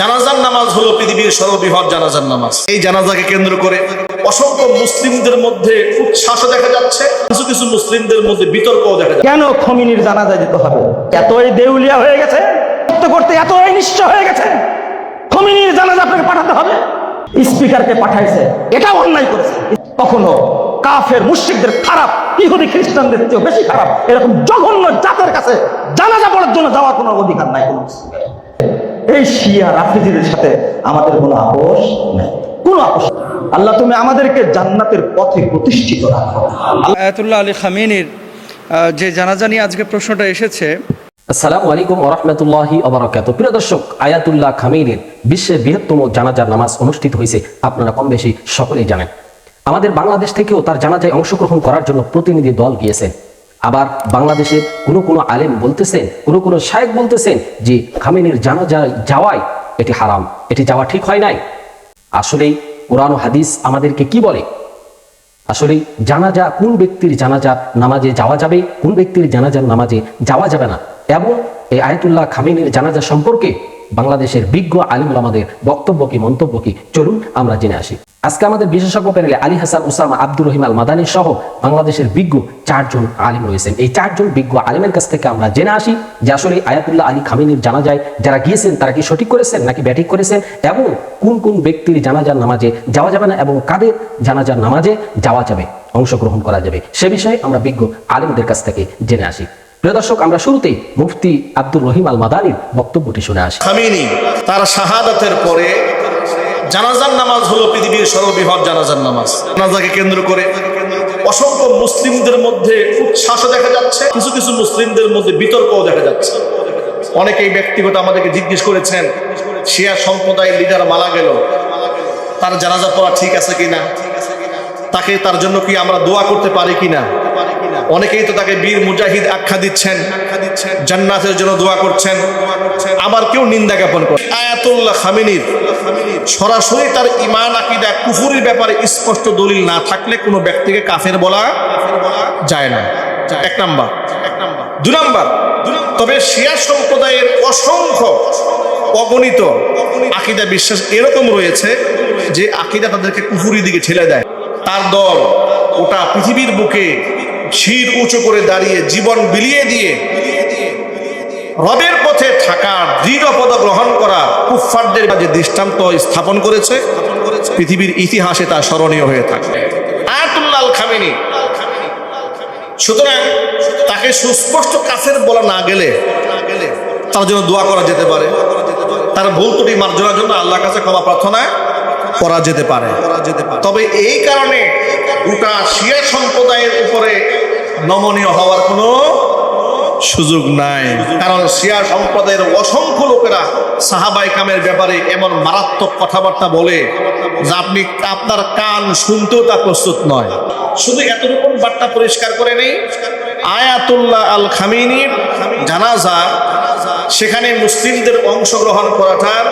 জানাজার নামাজ হলো পৃথিবীর সর্ববৃহৎ জানাজার নামাজ। এই জানাজাকে কেন্দ্র করে অসংখ্য মুসলিমদের মধ্যে উচ্ছ্বাস দেখা যাচ্ছে, কিছু কিছু মুসলিমদের মধ্যে বিতর্কও দেখা যাচ্ছে। কেন খমিনির জানাজা যেতে হবে? এতই দেউলিয়া হয়ে গেছে, করতে করতে এতই নিশ্চয় হয়ে গেছে, খমিনির জানাজা আপনাকে পাঠাতে হবে? স্পিকারকে পাঠাইছে, এটা অন্যায় করেছে। কখনো কাফের মুশরিকদের খারাপ, ইহুদি খ্রিস্টানদের চেয়ে বেশি খারাপ এরকম জঘন্য জাতের কাছে জানাজা পড়ার জন্য যাওয়ার কোনো অধিকার নাই কোনো মুসলিমের। এই শিয়া রাফিজিদের সাথে আমাদের কোনো আপোষ নেই, কোনো আপোষ। আল্লাহ তুমি আমাদেরকে জান্নাতের পথে প্রতিষ্ঠিত রাখো। আয়াতুল্লাহ আলী খামেনির যে জানাজা নিয়ে আজকে প্রশ্নটা এসেছে। আসসালামু আলাইকুম ওয়া রাহমাতুল্লাহি ওয়া বারাকাতুহু। প্রিয় দর্শক, আয়াতুল্লাহ খামেনির বিশ্বের বৃহত্তম জানাজার নামাজ অনুষ্ঠিত হয়েছে, আপনারা কম বেশি সকলেই জানেন। আমাদের বাংলাদেশ থেকেও তার জানাজায় অংশগ্রহণ করার জন্য প্রতিনিধি দল গিয়েছেন। আবার বাংলাদেশের কোনো আলেম বলতেছেন, কোনো শায়েখ বলতেছেন যে খামেনির জানাজায় যাওয়াই এটি হারাম, এটি যাওয়া ঠিক হয় নাই। আসলেই কোরআন ও হাদিস আমাদেরকে কি বলে? আসলে জানাজা, কোন ব্যক্তির জানাজা নামাজে যাওয়া যাবে, কোন ব্যক্তির জানাজার নামাজে যাওয়া যাবে না, এবং এই আয়াতুল্লাহ খামেনির জানাজা সম্পর্কে বাংলাদেশের বিজ্ঞ আলিম ওলামাদের বক্তব্য কি, মন্তব্য কি, চলুন আমরা জেনে আসি। আজকে আমাদের বিশেষজ্ঞ প্যানেলে আলী হাসান উসামা, আব্দুর রহিম আল মাদানী সহ বাংলাদেশের বিজ্ঞ 4 জন আলিম রয়েছেন। এই 4 জন বিজ্ঞ আলিমের কাছ থেকে আমরা জেনে আসি যে আসলে আয়াতুল্লাহ আলী খামেনির জানাজায় যারা গিয়েছেন তারা কি সঠিক করেছেন নাকি ব্যাঠিক করেছেন, এবং কোন কোন ব্যক্তির জানাজার নামাজে যাওয়া যাবে না এবং কাদের জানাজার নামাজে যাওয়া যাবে, অংশগ্রহণ করা যাবে, সে বিষয়ে আমরা বিজ্ঞ আলিমদের কাছ থেকে জেনে আসি। প্রিয় দর্শক, আমরা শুরুতেই মুফতি আব্দুর রহিম আল মাদানীর বক্তব্যটি শুনে আসি। খামেনি তার শাহাদাতের পরে জানাজার নামাজ হলো পৃথিবীর সর্ববৃহৎ জানাজার নামাজ। জানাজাকে কেন্দ্র করে অসংখ্য মুসলিমদের মধ্যে উচ্ছ্বাস দেখা যাচ্ছে, কিছু কিছু মুসলিমদের মধ্যে বিতর্কও দেখা যাচ্ছে। অনেকেই ব্যক্তিগত আমাদেরকে জিজ্ঞেস করেছেন, শিয়া সম্প্রদায়ের লিডার মারা গেল, তার জানাজা পড়া ঠিক আছে কিনা, তার জন্য কি আমরা দোয়া করতে পারি কিনা। অনেকেই তো তাকে বীর মুজাহিদ আখ্যা দিচ্ছেন, জান্নাতের জন্য দোয়া করছেন, আবার কেউ নিন্দা জ্ঞাপন করে। আয়াতুল্লাহ খামেনির সরাসরি তার ঈমান আকীদা কুফরির ব্যাপারে স্পষ্ট দলিল না থাকলে কোনো ব্যক্তিকে কাফের বলা যায় না, 1 নাম্বার। 2 নাম্বার, তবে শিয়া সম্প্রদায়ের অসংখ্য অগণিত আকীদা বিশ্বাস এরকম রয়েছে যে আকীদা তাদেরকে কুফরির দিকে ঠেলে দেয়। তার দল ওটা পৃথিবীর বুকে শির উঁচু করে দাঁড়িয়ে জীবন বিলিয়ে দিয়ে রবের পথে থাকার দৃঢ় পদ গ্রহণ করা কুফফারদের মাঝে দৃষ্টান্ত স্থাপন করেছে, পৃথিবীর ইতিহাসে তা স্মরণীয় হয়ে থাকে। আয়াতুল্লাহ আল খামেনি, সুতরাং তাকে সুস্পষ্ট কাফের বলা না গেলে তার জন্য দোয়া করা যেতে পারে, তার ভুল ত্রুটি মার্জনার জন্য আল্লাহর কাছে ক্ষমা প্রার্থনা করা যেতে পারে। তবে এই কারণে গোটা শিয়া সম্প্রদায়ের উপরে নমনীয় হওয়ার কোনো সুযোগ নাই, কারণ শিয়া সম্প্রদায়ের অসংখ্য লোকেরা সাহাবায়ে কেরামের ব্যাপারে এমন মারাত্মক কথাবার্তা বলে যে আপনি আপনার কান শুনতেও তা প্রস্তুত নয়। শুধু এতটুকু বার্তা পরিষ্কার করে নেই, আয়াতুল্লাহ আল খামেনির জানাজা, সেখানে মুসলিমদের অংশগ্রহণ করাটার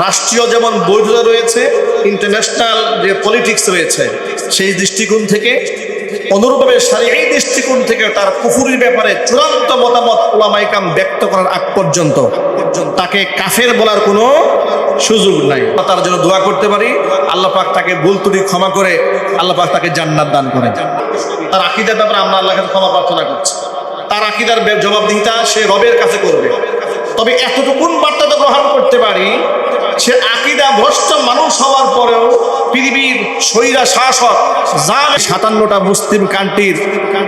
রাষ্ট্রীয় যেমন বৈধতা রয়েছে, ইন্টারন্যাশনাল যে পলিটিক্স রয়েছে সেই দৃষ্টিকোণ থেকে, অনুরূপভাবে শরীয়ী দৃষ্টিকোণ থেকে তার কুফরির ব্যাপারে চূড়ান্ত মতামত উলামায়ে কেরাম ব্যক্ত করার আগ পর্যন্ত তাকে কাফের বলার কোনো সুযোগ নাই। তার জন্য দোয়া করতে পারি, আল্লাহ পাক তাকে ভুল ত্রুটি ক্ষমা করে আল্লাহ পাক তাকে জান্নাত দান করে। তার আকীদার ব্যাপারে আমরা আল্লাহর কাছে ক্ষমা প্রার্থনা করছি, তার আকীদার জবাবদিহিতা সে রবের কাছে করবে। তবে এতটুকুন বার্তা তো গ্রহণ করতে পারি, সে আকীদা ভ্রষ্ট মানুষ হওয়ার পরেও পৃথিবীর স্বৈরা শাসক 57টা মুসলিম কান্ট্রির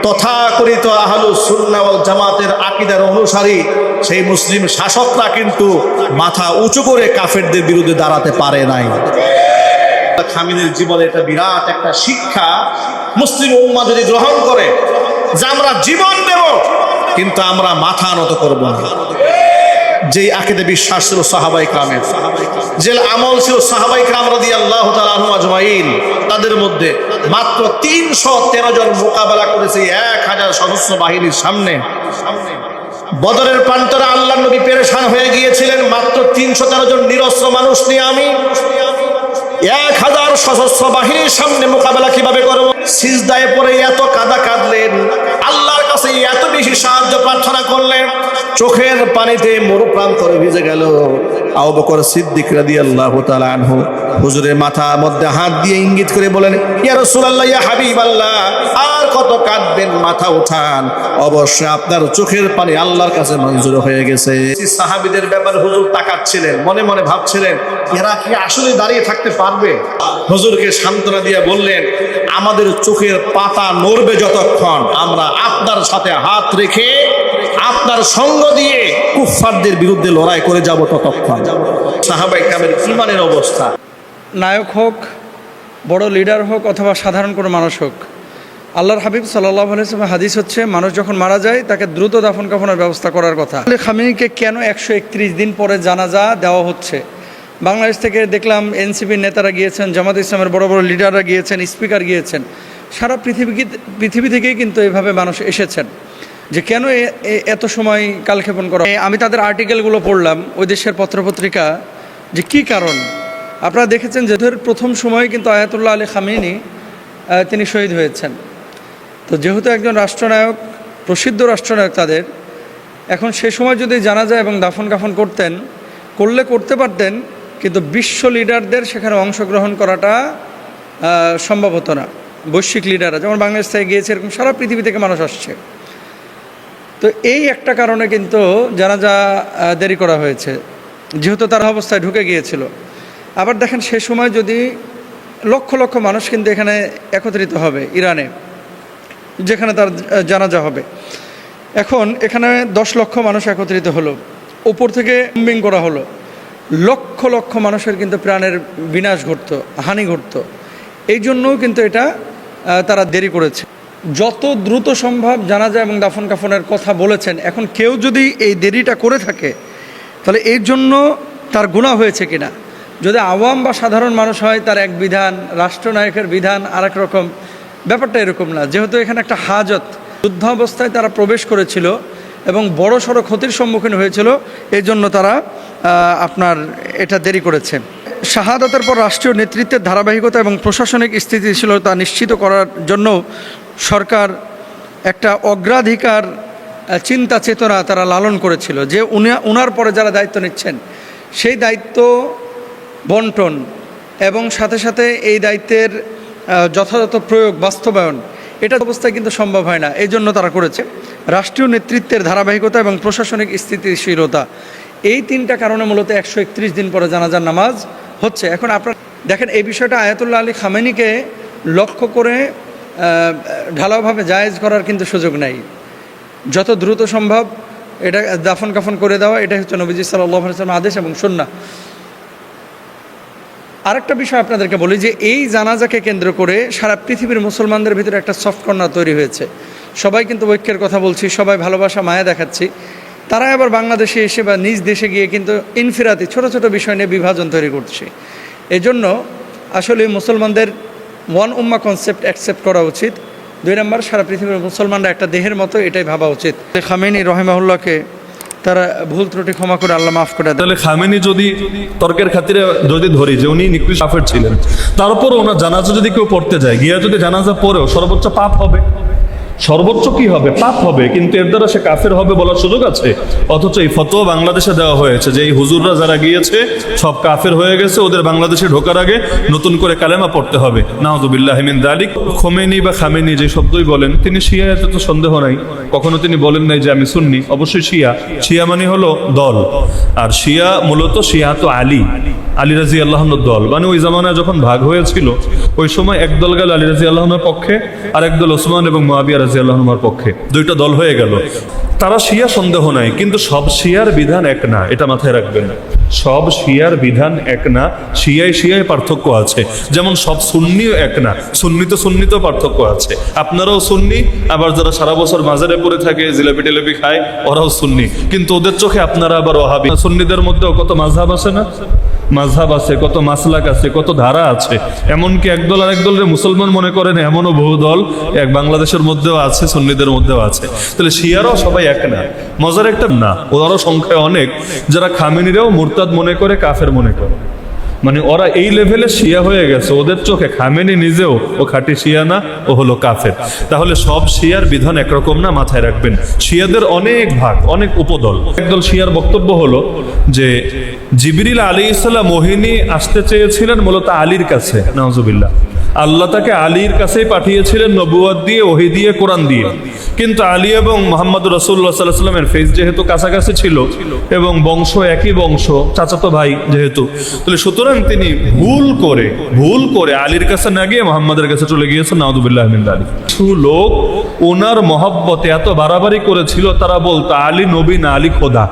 তথাকথিত আহলুস সুন্নাহ ওয়াল জামাতের আকীদার অনুসারী সেই মুসলিম শাসকরা কিন্তু মাথা উঁচু করে কাফেরদের বিরুদ্ধে দাঁড়াতে পারে নাই। খামেনির জীবনে এটা বিরাট একটা শিক্ষা মুসলিম উম্মাহ যদি গ্রহণ করে যে আমরা জীবন দেব কিন্তু আমরা মাথা নত করব না। যে আকীদা বিশ্বাস ছিল সাহাবায়ে কেরামের, যে আমল ছিল সাহাবায়ে কেরাম রাদিয়াল্লাহু তাআলা আনহুম আজমাইন, তাদের মধ্যে মাত্র 313 জন মোকাবেলা করেছে 1000 সশস্ত্র বাহিনীর সামনে। বদরের প্রান্তরে আল্লাহর নবী পেরেশান হয়ে গিয়েছিলেন, মাত্র 313 জন নিরস্ত্র মানুষ নিয়ে আমি 1000 সশস্ত্র বাহিনীর সামনে মোকাবেলা কিভাবে করব? সিজদায় পড়ে এত কাঁদলেন, আল্লাহর কাছে এত বেশি সাহায্য প্রার্থনা করলেন, চোখের পানিতে মরুপ্রান্তরে ভিজে গেল। আবু বকর সিদ্দিক রাদিয়াল্লাহু তাআলা আনহু হুজুরের মাথার মধ্যে হাত দিয়ে ইঙ্গিত করে বলেন, ইয়া রাসূলুল্লাহ, ইয়া হাবিবাল্লাহ, আর কত কাঁদবেন, মাথা উঠান, অবশ্যই আপনার চোখের পানি আল্লাহর কাছে মঞ্জুর হয়ে গেছে। সাহাবীদের ব্যাপারে হুজুর তাকাচ্ছিলেন, মনে মনে ভাবছিলেন এরা কি আসলে দাঁড়িয়ে থাকতে পারবে? হুজুরকে সান্ত্বনা দিয়ে বললেন, আমাদের চোখের পাতা নড়বে যতক্ষণ আমরা আপনার সাথে হাত রেখে আপনার সঙ্গ দিয়ে কুফফারদের বিরুদ্ধে লড়াই করে যাব ততক্ষণ। সাহাবায়ে কেরামের ঈমানের অবস্থা। নায়ক হোক, বড় লিডার হোক, অথবা সাধারণ কোনো মানুষ হোক, আল্লাহর হাবিব সাল্লাল্লাহু আলাইহি ওয়াসাল্লাম হাদিস হচ্ছে মানুষ যখন মারা যায় তাকে দ্রুত দাফন কাফনের ব্যবস্থা করার কথা। খামেনিকে কেন 131 দিন পরে জানাজা দেওয়া হচ্ছে? বাংলাদেশ থেকে দেখলাম এনসিপির নেতারা গিয়েছেন, জামাত ইসলামের বড় বড় লিডাররা গিয়েছেন, স্পিকার গিয়েছেন, সারা পৃথিবী থেকেই কিন্তু এভাবে মানুষ এসেছেন যে কেন এত সময় কালক্ষেপণ করা। আমি তাদের আর্টিকেলগুলো পড়লাম, ওই দেশের পত্রপত্রিকা, যে কি কারণ। আপনারা দেখেছেন যে প্রথম সময় কিন্তু আয়াতুল্লাহ আলী খামেনি তিনি শহীদ হয়েছেন। তো যেহেতু একজন রাষ্ট্রনায়ক, প্রসিদ্ধ রাষ্ট্রনায়ক তাদের, এখন সে সময় যদি জানাজা এবং দাফন কাফন করতে পারতেন, কিন্তু বিশ্ব লিডারদের সেখানে অংশগ্রহণ করাটা সম্ভব হতো না। বৈশ্বিক লিডাররা যেমন বাংলাদেশ থেকে গিয়েছে, এরকম সারা পৃথিবী থেকে মানুষ আসছে। তো এই একটা কারণে কিন্তু জানাজা দেরি করা হয়েছে, যেহেতু তার অবস্থায় ঢুকে গিয়েছিল। আবার দেখেন সে সময় যদি লক্ষ লক্ষ মানুষ কিন্তু এখানে একত্রিত হবে ইরানে, যেখানে তার জানাজা হবে। এখন এখানে 10 লক্ষ মানুষ একত্রিত হলো, উপর থেকে বোম্বিং করা হলো, লক্ষ লক্ষ মানুষের কিন্তু প্রাণের বিনাশ ঘটতো, হানি ঘটতো। এই জন্যও কিন্তু এটা তারা দেরি করেছে। যত দ্রুত সম্ভব জানাজা এবং দাফন কাফনের কথা বলেছেন। এখন কেউ যদি এই দেরিটা করে থাকে তাহলে এর জন্য তার গুনাহ হয়েছে কিনা। যদি আওয়াম বা সাধারণ মানুষ হয় তার এক বিধান, রাষ্ট্রনায়কের বিধান আর এক রকম। ব্যাপারটা এরকম না। যেহেতু এখানে একটা হাজত, যুদ্ধাবস্থায় তারা প্রবেশ করেছিল এবং বড় সড়ো ক্ষতির সম্মুখীন হয়েছিল, এই জন্য তারা আপনার এটা দেরি করেছে। শাহাদাতের পর রাষ্ট্রীয় নেতৃত্বের ধারাবাহিকতা এবং প্রশাসনিক স্থিতিশীলতা নিশ্চিত করার জন্য সরকার একটা অগ্রাধিকার চিন্তা চেতনা তারা লালন করেছিল, যে উনার পরে যারা দায়িত্ব নিচ্ছেন সেই দায়িত্ব বন্টন এবং সাথে সাথে এই দায়িত্বের যথাযথ প্রয়োগ, বাস্তবায়ন, এটা অবস্থায় কিন্তু সম্ভব হয় না। এই জন্য তারা করেছে রাষ্ট্রীয় নেতৃত্বের ধারাবাহিকতা এবং প্রশাসনিক স্থিতিশীলতা। এই 3টা কারণে মূলত 131 দিন পরে জানাজার নামাজ হচ্ছে। এখন আপনারা দেখেন এই বিষয়টা আয়াতুল্লাহ আলী খামেনিকে লক্ষ্য করে ঢালাওভাবে জায়েজ করার কিন্তু সুযোগ নাই। যত দ্রুত সম্ভব এটা দাফন কাফন করে দেওয়া, এটাই হচ্ছে নবীজি সাল্লাল্লাহু আলাইহি ওয়াসাল্লামের আদেশ এবং সুন্নাহ। আরেকটা বিষয় আপনাদেরকে বলি যে এই জানাজাকে কেন্দ্র করে সারা পৃথিবীর মুসলমানদের ভিতরে একটা সফট কর্নার তৈরি হয়েছে। সবাই কিন্তু ঐক্যের কথা বলছি, সবাই ভালোবাসা মায়া দেখাচ্ছি, তারা আবার বাংলাদেশে এসে বা নিজ দেশে গিয়ে কিন্তু ইনফিরাতি ছোট ছোট বিষয় নিয়ে বিভাজন তৈরি করছে। এই জন্য আসলে মুসলমানদের ওয়ান উম্মাহ কনসেপ্ট অ্যাকসেপ্ট করা উচিত। 2 নম্বর, সারা পৃথিবীর মুসলমানরা একটা দেহের মতো, এটাই ভাবা উচিত। খামেনি রহিমাহুল্লাহকে তারা ভুল ত্রুটি ক্ষমা করে আল্লাহ মাফ করে দেয়। তাহলে খামেনি যদি তর্কের খাতিরে যদি ধরি যে উনি নিকৃষ্ট কাফের ছিলেন, তারপরও ওনার জানাজা যদি কেউ পড়তে যায়, গিয়া যদি জানাজা পড়েও সর্বোচ্চ পাপ হবে, সর্বোচ্চ কি হবে? পাপ হবে, কিন্তু এর দ্বারা সে কাফের হবে বলার সুযোগ আছে? অথচ এই ফতোয়া বাংলাদেশে দেওয়া হয়েছে যে এই হুজুররা যারা গিয়েছে সব কাফের হয়ে গেছে, ওদের বাংলাদেশে ঢোকার আগে নতুন করে কালেমা পড়তে হবে। নাউযুবিল্লাহি মিন যালিক। খোমেনি বা খামেনি যে শব্দই বলেন, তিনি শিয়া, এতে তো সন্দেহ নাই। কখনো তিনি বলেন নাই যে আমি সুন্নি, অবশ্যই শিয়া। শিয়া মানে হলো দল, আর শিয়া মূলত শিয়াতো আলী, আলী রাদিয়াল্লাহু আনহুর দল। মানে ওই জামানায় যখন ভাগ হয়েছিল ওই সময় এক দল গেল আলী রাদিয়াল্লাহু আনহুর পক্ষে, আর এক দল ওসমান এবং মুআবিয়া রাদিয়াল্লাহু আনহুর পক্ষে, 2টা দল হয়ে গেল। তারা শিয়া সন্দেহ নাই, কিন্তু সব শিয়ার বিধান এক না, এটা মাথায় রাখবেন। সব শিয়ার বিধান এক না, শিয়ায় পার্থক্য আছে। যেমন সব সুন্নিও এক না, সুন্নিতেও পার্থক্য আছে। আপনারাও সুন্নি, আবার যারা সারা বছর মাজারে পড়ে থাকে, জিলাপি টিলাপি খায়, ওরাও সুন্নি, কিন্তু ওদের চোখে আপনারা আবার ওয়াহাবি। সুন্নিদের মধ্যেও কত মাযহাব আছে না? মাযহাব আছে, কত মাসলাক আছে, কত ধারা আছে। এমনকি একদল আর একদলের মুসলমান মনে করেন, এমনও বহু দল এক বাংলাদেশের মধ্যেও আছে, সুন্নিদের মধ্যেও আছে। তাহলে শিয়ারাও সবাই এক না, মজার একটা না, ওরাও সংখ্যায় অনেক যারা খামেনিরাও মুরতাদ মনে করে, কাফের মনে করে। মানে ওরা এই লেভেলে শিয়া হয়ে গেছে, ওদের চোখে খামেনি নিজেও ও খাঁটি শিয়া না, ও হলো কাফের। তাহলে সব শিয়ার বিধান একরকম না, মাথায় রাখবেন। শিয়াদের অনেক ভাগ, অনেক উপদল। একদল শিয়ার বক্তব্য হলো যে জিবরিল আলাইহিস সালাম ওহী আসতে চেয়েছিলেন মূলত আলীর কাছে, নাউজুবিল্লাহ। আল্লাহ তাকে আলীর কাছেই পাঠিয়েছিলেন নবুয়ত দিয়ে, ওহী দিয়ে, কোরআন দিয়ে। কিন্তু আলী এবং মুহাম্মদ রাসূলুল্লাহ সাল্লাল্লাহু আলাইহি ওয়াসাল্লামের ফেস যেহেতু কাছাকাছি ছিল এবং বংশ একই বংশ, চাচাতো ভাই যেহেতু, তাহলে সুতরাং তিনি ভুল করে আলীর কাছে না গিয়ে মুহাম্মাদের কাছে চলে গিয়েছেন, নাউযুবিল্লাহি মিন যালিক। কিছু লোক ওনার মহব্বতে এত বাড়াবাড়ি করেছিল, তারা বলতো আলী নবী না, আলী খোদা।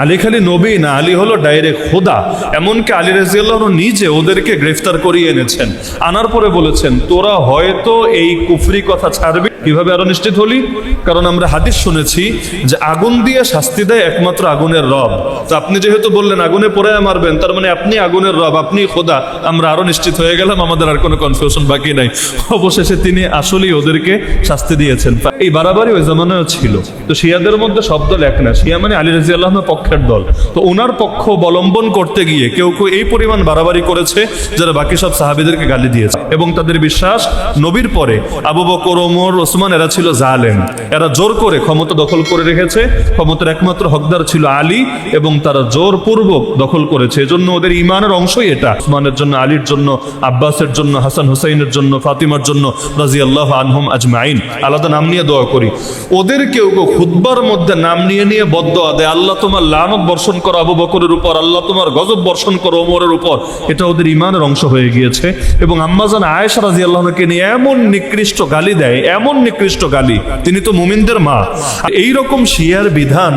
আলী খালি নবী না, আলী হলো ডাইরেক্ট খোদা। এমনকি আলী রাদিয়াল্লাহু আনহু নিজে ওদেরকে গ্রেফতার করিয়ে এনেছেন, আনার পরে বলেছেন তোরা হয়তো এই কুফরি কথা ছাড়বি। কিভাবে আরো নিশ্চিত হলি? কারণ আমরা হাদিস শুনেছি যে আগুন দিয়ে শাস্তি দেয় একমাত্র আগুনের রব। তো আপনি যেহেতু বললেন আগুনে পোড়ায় মারবেন, তার মানে আপনি আগুনের রব, আপনি খোদা। আমরা আরো নিশ্চিত হয়ে গেলাম, আমাদের আর কোনো কনফিউশন বাকি নাই। অবশেষে তিনি আসলেই ওদেরকে শাস্তি দিয়েছেন। এই বাড়াবাড়ি ওই জামানায় ছিল। তো শিয়াদের মধ্যে সব দল এক না, শিয়া মানে আলী রাদিয়াল্লাহু আনহু পক্ষের দল। তো ওনার পক্ষ অবলম্বন করতে গিয়ে কেউ কেউ এই পরিমাণ বাড়াবাড়ি করেছে, যারা বাকি সব সাহাবীদেরকে গালি দিয়েছে। এবং তাদের বিশ্বাস নবীর পরে আবু বকর, ওমর, ওসমান এরা ছিল জালেম, এরা জোর করে ক্ষমতা দখল করে রেখেছে। ক্ষমতার একমাত্র হকদার ছিল আলী এবং তারা জোরপূর্বক দখল করেছে। এজন্য ওদের ইমানের অংশই এটা। ওসমানের জন্য, আলীর জন্য, আব্বাসের জন্য, হাসান হুসাইনের জন্য, ফাতিমার জন্য রাদিয়াল্লাহু আনহুম আজমাইন। আলাদা নাম নিয়ে দোয়া করি। ওদের কেউ কেউ খুতবার মধ্যে নাম নিয়ে নিয়ে বদদোয়া দেয়, আল্লাহ তোমার লানত বর্ষণ করো আবু বকরের উপর, আল্লাহ তোমার গজব বর্ষণ করো ওমরের উপর। এটা ওদের ইমানের অংশ হয়ে গিয়েছে। এবং আম্মাজান আয়েশা রাদিয়াল্লাহু আনহাকে নিয়ে এমন নিকৃষ্ট গালি দেয়, এমন নিকৃষ্ট গালি, তিনি তো মুমিনদের মা। এই রকম শিয়ার বিধান।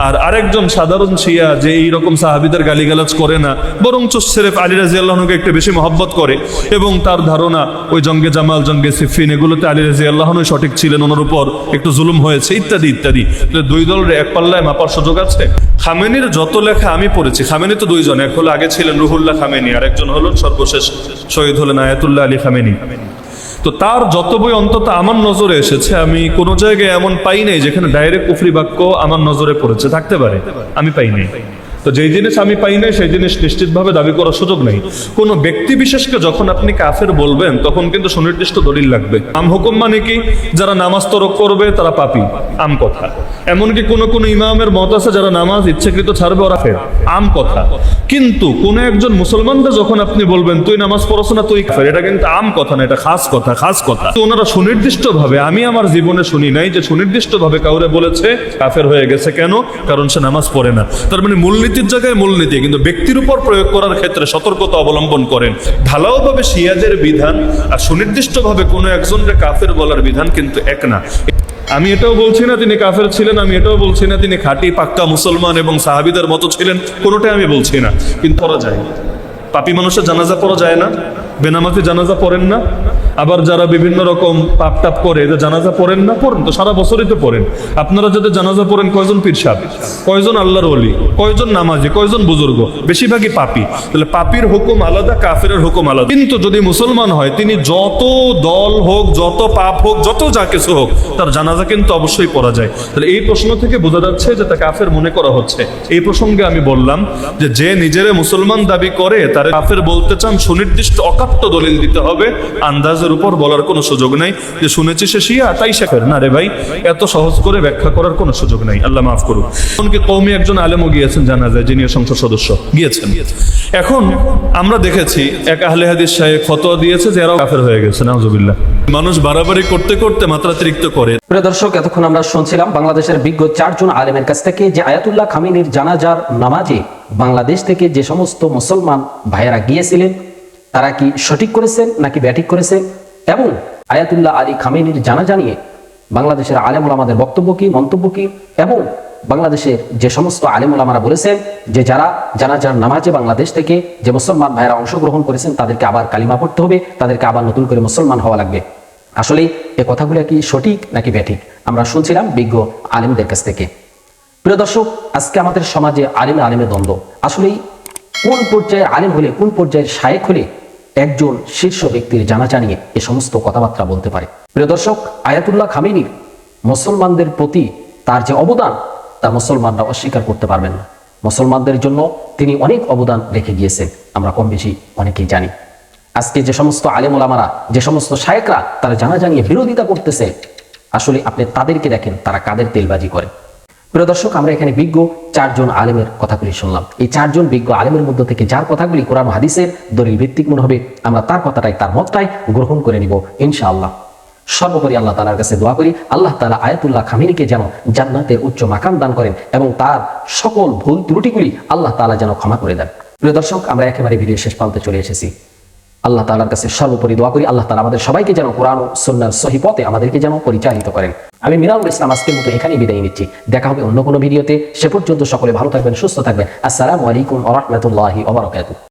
আর আরেকজন সাধারণ শিয়া যে এই রকম সাহাবীদের গালিগালাজ করে না, বরঞ্চ সিরেফ আলী রাদিয়াল্লাহু আনহুকে একটু বেশি মহব্বত করে এবং তার ধারণা ওই জঙ্গে জামাল, জঙ্গে সিফিন এগুলোতে আলী রাদিয়াল্লাহু আনহু সঠিক ছিলেন, ওনার উপর একটু জুলুম হয়েছে, ইত্যাদি ইত্যাদি। দুই দলের এক পাল্লায় মাপার সুযোগ আছে? খামেনির যত লেখা আমি পড়েছি, খামেনি তো দুইজন, এক হলো আগে ছিলেন রুহুল্লাহ খামেনি, আর একজন হলো সর্বশেষ শহীদ হলেন আয়াতুল্লাহ আলী খামেনি। তো তার যত বই অন্তত আমার নজরে এসেছে, আমি কোনো জায়গায় এমন পাই নাই যেখানে ডাইরেক্ট কুফরি বাক্য আমার নজরে পড়েছে। থাকতে পারে, আমি পাই নাই। তো যেই জিনিস আমি পাই নাই সেই জিনিস নিশ্চিতভাবে দাবি করার সুযোগ নেই। কোনো ব্যক্তি বিশেষকে যখন আপনি কাফের বলবেন তখন কিন্তু সুনির্দিষ্ট দলিল লাগবে। আম হুকুম মানে কি? যারা নামাজ তরক করবে তারা পাপী, আম কথা। এমনকি কোন কোন ইমামের মত আছে যারা নামাজ ইচ্ছাকৃত ছাড়বে ওরা কাফের, আম কথা। কিন্তু কোন একজন মুসলমানদের যখন আপনি বলবেন তুই নামাজ পড়ছ না তুই কাফের, এটা কিন্তু আম কথা না, এটা খাস কথা, খাস কথা। ওনারা সুনির্দিষ্টভাবে, আমি আমার জীবনে শুনি নাই যে সুনির্দিষ্টভাবে কাউরে বলেছে কাফের হয়ে গেছে। কেন? কারণ সে নামাজ পড়ে না। তার মানে মূলনীতির জায়গায় মূলনীতি, কিন্তু ব্যক্তির উপর প্রয়োগ করার ক্ষেত্রে সতর্কতা অবলম্বন করেন। ঢালাওভাবে শিয়াদের বিধান আর সুনির্দিষ্টভাবে কোনো একজনকে কাফের বলার বিধান কিন্তু এক না। আমি এটাও বলছি না তিনি কাফের ছিলেন, আমি এটাও বলছি না তিনি খাঁটি পাক্কা মুসলমান এবং সাহাবীদের মতো ছিলেন, কোনোটাই আমি বলছি না। কিন্তু পড়া যায়, পাপী মানুষের জানাজা পড়া যায় না, বেনামাজি জানাজা পড়েন না। আবার যারা বিভিন্ন রকম পাপ টাপ করে যে জানাজা পড়েন না, পড়েন তো, সারা বছরই তো পড়েন। আপনারা যাদের জানাজা পড়েন কয়জন পীর সাহেব, কয়জন আল্লাহর ওলি, কয়জন নামাজি, কয়জন বুজুর্গ? বেশিরভাগই পাপী। তাহলে পাপীর হুকুম আলাদা, কাফেরের হুকুম আলাদা। কিন্তু যদি মুসলমান হয় তিনি যত দল হোক, যত পাপ হোক, যত যা কিছু হোক, তার জানাজা কিন্তু অবশ্যই পড়া যায়। তাহলে এই প্রশ্ন থেকে বোঝা যাচ্ছে যে তা কাফের মনে করা হচ্ছে। এই প্রসঙ্গে আমি বললাম যে যে নিজেরা মুসলমান দাবি করে তারা কাফের বলতে চান, সুনির্দিষ্ট অকাট্য দলিল দিতে হবে, আন্দাজের উপর বলার কোনো সুযোগ নাই যে শুনেছি সে শিয়া তাই সে কাফের। না রে ভাই, এত সহজ করে ব্যাখ্যা করার কোনো সুযোগ নাই, আল্লাহ মাফ করুন। এমনকি কওমি একজন আলেমও গিয়েছেন জানাজায়, যিনি সংসদ সদস্য গিয়েছেন। এখন আমরা দেখেছি এক আহলে হাদিস সাহেব ফতোয়া দিয়েছে যে এরাও কাফের হয়ে গেছে, নাউজুবিল্লাহ। মানুষ বাড়াবাড়ি করতে করতে মাত্রাতিরিক্ত করে। প্রিয় দর্শক, এতক্ষণ আমরা শুনছিলাম বাংলাদেশের বিজ্ঞ 4 জন আলেমের কাছ থেকে যে আয়াতুল্লাহ খামেনির জানাজার নামাজে বাংলাদেশ থেকে যে সমস্ত মুসলমান ভাইয়েরা গিয়েছিলেন তারা কি সঠিক করেছেন নাকি ব্যাঠিক করেছেন, এবং আয়াতুল্লাহ আলী খামেনির জানাজা নিয়ে বাংলাদেশের আলেম ওলামাদের বক্তব্য কি, মন্তব্য কি, এবং বাংলাদেশের যে সমস্ত আলেম ওলামারা বলেছেন যে যারা জানাজার নামাজে বাংলাদেশ থেকে যে মুসলমান ভাইয়েরা অংশগ্রহণ করেছেন তাদেরকে আবার কালিমা পড়তে হবে, তাদেরকে আবার নতুন করে মুসলমান হওয়া লাগবে। আসলে এই কথাগুলো কি সঠিক নাকি ব্যাঠিক আমরা শুনছিলাম বিজ্ঞ আলেমদের কাছ থেকে। প্রিয় দর্শক, আজকে আমাদের সমাজে আলেমে দ্বন্দ্ব। আসলেই কোন পর্যায়ের আলেম হলে, কোন পর্যায়ের শায়েখ হলে একজন শীর্ষ ব্যক্তির জানাজা নিয়ে এ সমস্ত কথাবার্তা বলতে পারে? প্রিয় দর্শক, আয়াতুল্লাহ খামেনির মুসলমানদের প্রতি তার যে অবদান তা মুসলমানরা অস্বীকার করতে পারবেন না। মুসলমানদের জন্য তিনি অনেক অবদান রেখে গিয়েছেন। আমরা কম বেশি অনেকেই জানি। আজকে যে সমস্ত আলেম ওলামারা, যে সমস্ত শায়েকরা তারা জানাজা নিয়ে বিরোধিতা করতেছে, আসলে আপনি তাদেরকে দেখেন তারা কাদের তেলবাজি করে। প্রিয় দর্শক, আমরা এখানে বিজ্ঞ 4 জন আলেমের কথাগুলি শুনলাম। এই 4 জন বিজ্ঞ আলেমের মধ্য থেকে যার কথাগুলি কোরআন ও হাদিসের দলিল ভিত্তিক মনে হবে, আমরা তার কথাটাই, তার মতটাই গ্রহণ করে নিব ইনশাআল্লাহ। সর্বোপরি আল্লাহ তাআলার কাছে দোয়া করি, আল্লাহ তাআলা আয়াতুল্লাহ খামিনিকে যেন জান্নাতের উচ্চ মাকাম দান করেন এবং তার সকল ভুল ত্রুটিগুলি আল্লাহ তাআলা যেন ক্ষমা করে দেন। প্রিয় দর্শক, আমরা একেবারে ভিডিও শেষ প্রান্তে চলে এসেছি। আল্লাহ তাআলার কাছে সর্বোপরি দোয়া করি, আল্লাহ তাআলা আমাদের সবাইকে যেন কোরআন ও সুন্নাহর সহি পথে আমাদেরকে যেন পরিচালিত করেন। আমি মিরানুল ইসলাম আজকের মতো এখানেই বিদায় নিচ্ছি। দেখা হবে অন্য কোনো ভিডিওতে। সে পর্যন্ত সকলে ভালো থাকবেন, সুস্থ থাকবেন। আসসালামু আলাইকুম ওয়া রাহমাতুল্লাহি ওয়া বারাকাতুহু।